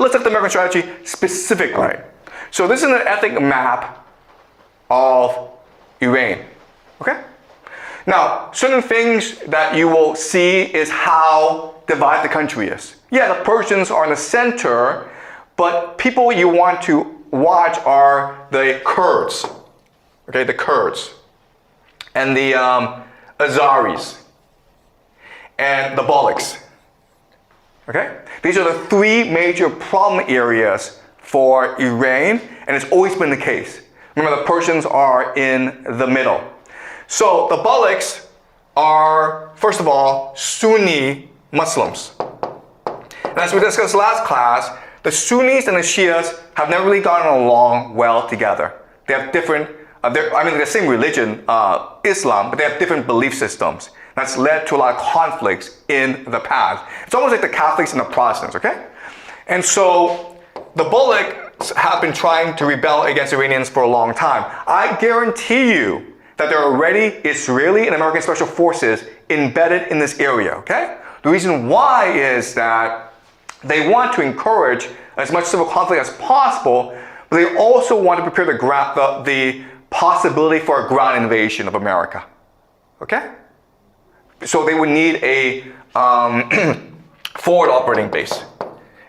let's look at the American strategy specifically. So this is an ethnic map of Iran. Okay? Now, certain things that you will see is how divided the country is. Yeah, the Persians are in the center, but people you want to watch are the Kurds. Okay, the Kurds. And the Azaris. And the Balochs. Okay? These are the three major problem areas for Iran, and it's always been the case. Remember, the Persians are in the middle. So the Balochs are, first of all, Sunni Muslims. And as we discussed last class, the Sunnis and the Shias have never really gotten along well together. They have different, they're the same religion, Islam, but they have different belief systems. That's led to a lot of conflicts in the past. It's almost like the Catholics and the Protestants, okay? And so the Balochs have been trying to rebel against Iranians for a long time. I guarantee you that there are already Israeli and American special forces embedded in this area, okay? The reason why is that they want to encourage as much civil conflict as possible, but they also want to prepare the possibility for a ground invasion of America, okay? So they would need a forward operating base.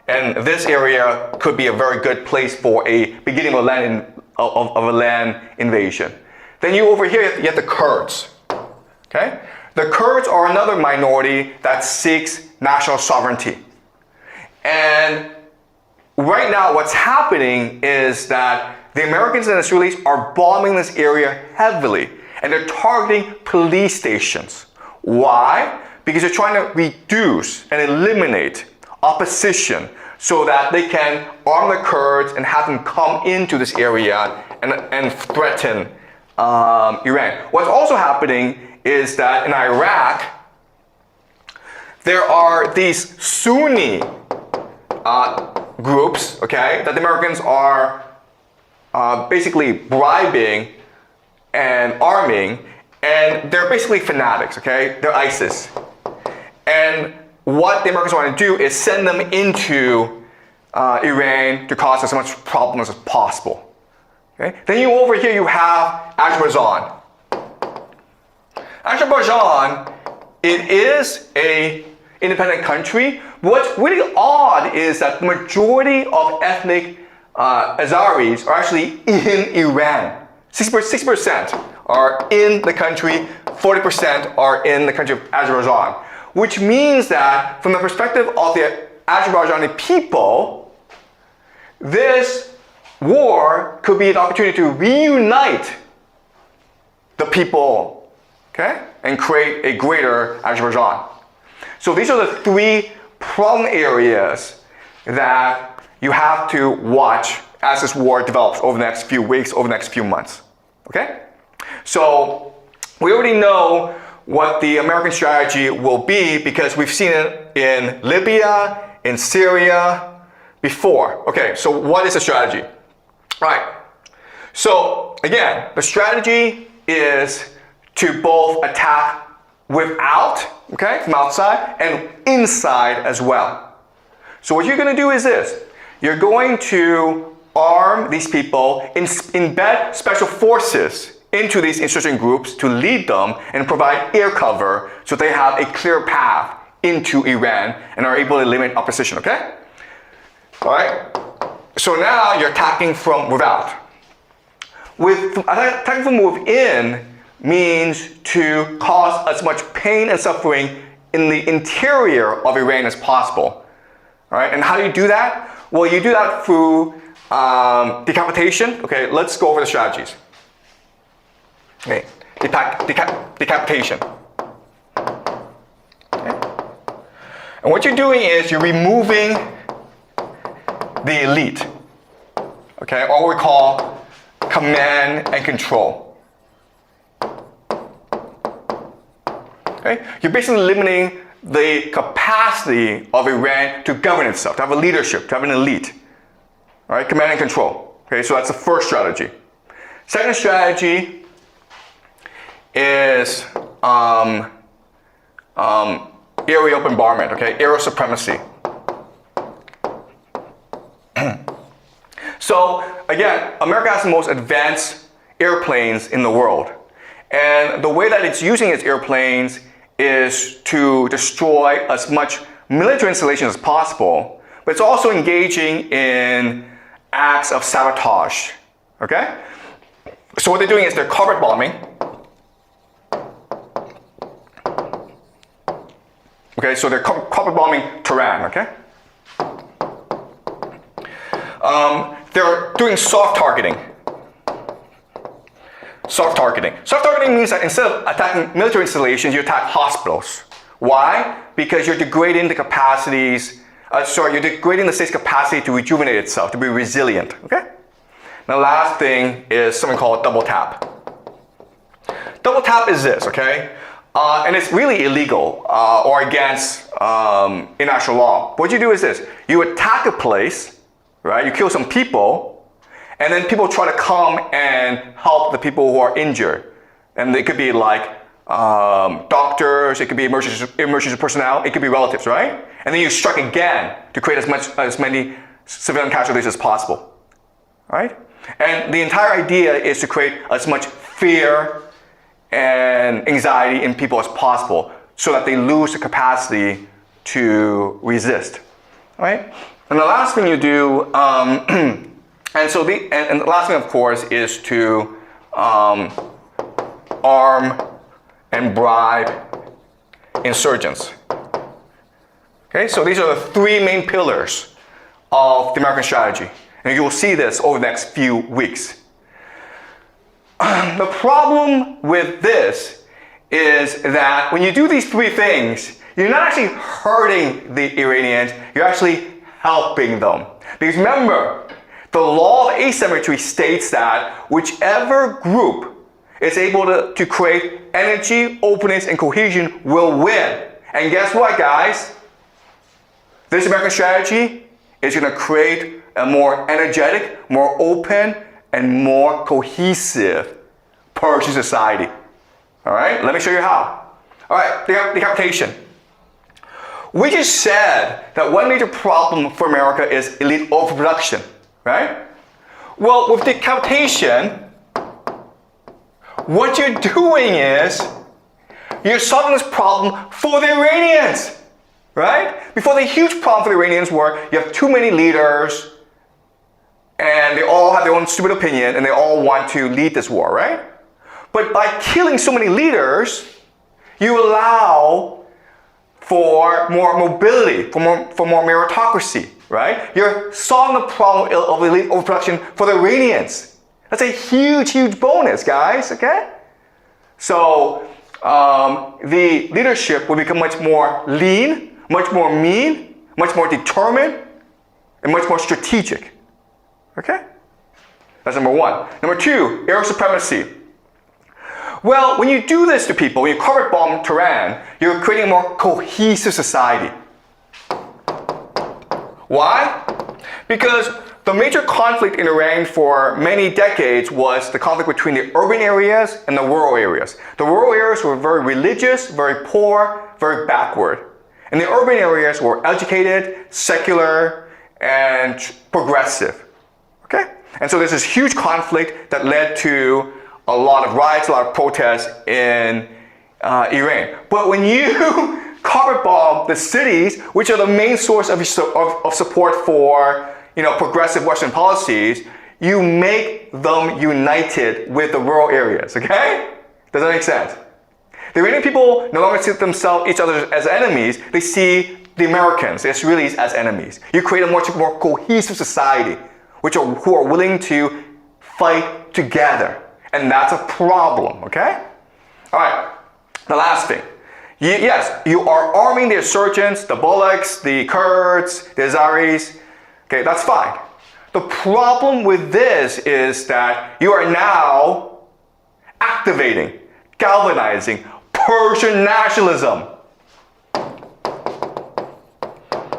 And this area could be a very good place for a beginning of a land invasion. Then you over here, you have the Kurds. Okay? The Kurds are another minority that seeks national sovereignty. And right now what's happening is that the Americans and Israelis are bombing this area heavily. And they're targeting police stations. Why? Because they're trying to reduce and eliminate opposition so that they can arm the Kurds and have them come into this area and threaten Iran. What's also happening is that in Iraq, there are these Sunni groups, okay, that the Americans are basically bribing and arming, and they're basically fanatics, okay? They're ISIS. And what the Americans want to do is send them into Iran to cause as much problems as possible. Okay? Then you over here you have Azerbaijan. Azerbaijan, it is an independent country. What's really odd is that the majority of ethnic Azaris are actually in Iran. 6% are in the country, 40% are in the country of Azerbaijan. Which means that from the perspective of the Azerbaijani people, this war could be an opportunity to reunite the people, okay, and create a greater Azerbaijan. So these are the three problem areas that you have to watch as this war develops over the next few weeks, over the next few months, okay? So we already know what the American strategy will be because we've seen it in Libya, in Syria before. Okay, so what is the strategy? Right. So again, the strategy is to both attack without, okay, from outside, and inside as well. So what you're going to do is this. You're going to arm these people, embed special forces into these insurgent groups to lead them and provide air cover so they have a clear path into Iran and are able to limit opposition, okay? All right? So now you're attacking from without. Attacking from within means to cause as much pain and suffering in the interior of Iran as possible. All right? And how do you do that? Well, you do that through decapitation. Okay, let's go over the strategies. Okay, decapitation. Okay. And what you're doing is you're removing the elite, okay, or what we call command and control. Okay, you're basically limiting the capacity of Iran to govern itself, to have a leadership, to have an elite. All right, command and control. Okay, so that's the first strategy. Second strategy is aerial bombardment, okay, aerial supremacy. So again, America has the most advanced airplanes in the world. And the way that it's using its airplanes is to destroy as much military installations as possible, but it's also engaging in acts of sabotage, okay? So what they're doing is they're carpet bombing. Okay, so they're carpet bombing Tehran, okay? They're doing soft targeting. Soft targeting. Soft targeting means that instead of attacking military installations, you attack hospitals. Why? Because you're degrading the capacities, you're degrading the state's capacity to rejuvenate itself, to be resilient, okay? Now, the last thing is something called double tap. Double tap is this, okay? And it's really illegal or against international law. What you do is this. You attack a place, right? You kill some people, and then people try to come and help the people who are injured. And it could be like doctors, it could be emergency personnel, it could be relatives, right? And then you strike again to create as many civilian casualties as possible, right? And the entire idea is to create as much fear and anxiety in people as possible so that they lose the capacity to resist, right? And the last thing you do, and the last thing, of course, is to arm and bribe insurgents. Okay, so these are the three main pillars of the American strategy. And you will see this over the next few weeks. The problem with this is that when you do these three things, you're not actually hurting the Iranians, you're actually helping them. Because remember, the law of asymmetry states that whichever group is able to create energy, openness, and cohesion will win. And guess what, guys? This American strategy is going to create a more energetic, more open, and more cohesive Persian society. All right, let me show you how. All right, decapitation. We just said that one major problem for America is elite overproduction, right? Well, with decapitation, what you're doing is you're solving this problem for the Iranians, right? Before, the huge problem for the Iranians were you have too many leaders and they all have their own stupid opinion and they all want to lead this war, right? But by killing so many leaders, you allow for more mobility, for more meritocracy, right? You're solving the problem of elite overproduction for the Iranians. That's a huge, huge bonus, guys, okay? So the leadership will become much more lean, much more mean, much more determined, and much more strategic, okay? That's number one. Number two, air supremacy. Well, when you do this to people, when you carpet bomb Tehran, you're creating a more cohesive society. Why? Because the major conflict in Iran for many decades was the conflict between the urban areas and the rural areas. The rural areas were very religious, very poor, very backward. And the urban areas were educated, secular, and progressive. Okay? And so there's this huge conflict that led to a lot of riots, a lot of protests in Iran. But when you carpet bomb the cities, which are the main source of support for progressive Western policies, you make them united with the rural areas, okay? Does that make sense? The Iranian people no longer see each other as enemies, they see the Americans, the Israelis, as enemies. You create a much more cohesive society, who are willing to fight together. And that's a problem, okay? All right, the last thing. Yes, you are arming the insurgents, the Balochs, the Kurds, the Azaris. Okay, that's fine. The problem with this is that you are now activating, galvanizing Persian nationalism.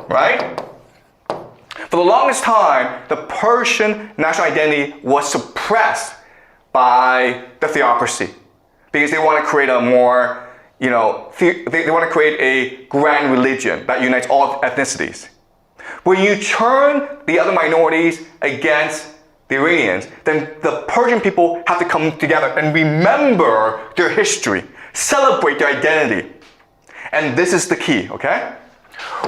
Right? For the longest time, the Persian national identity was suppressed by the theocracy, because they want to create a more, they want to create a grand religion that unites all ethnicities. When you turn the other minorities against the Iranians, then the Persian people have to come together and remember their history, celebrate their identity. And this is the key, okay?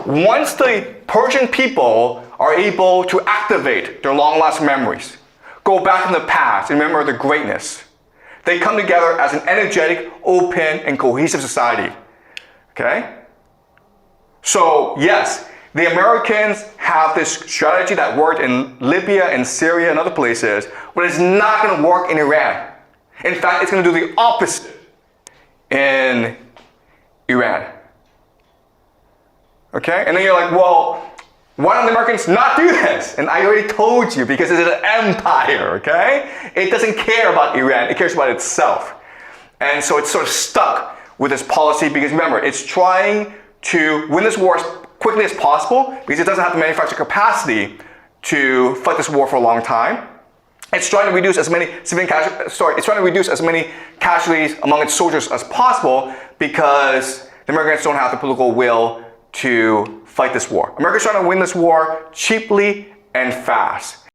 Once the Persian people are able to activate their long-lost memories, go back in the past and remember their greatness, they come together as an energetic, open, and cohesive society, okay? So yes, the Americans have this strategy that worked in Libya and Syria and other places, but it's not going to work in Iran. In fact, it's going to do the opposite in Iran. Okay? And then you're like, well, why don't the Americans not do this? And I already told you, because it's an empire, okay? It doesn't care about Iran, it cares about itself. And so it's sort of stuck with this policy because remember, it's trying to win this war as quickly as possible because it doesn't have the manufacturing capacity to fight this war for a long time. It's trying to reduce as many casualties among its soldiers as possible because the Americans don't have the political will to fight this war. America's trying to win this war cheaply and fast.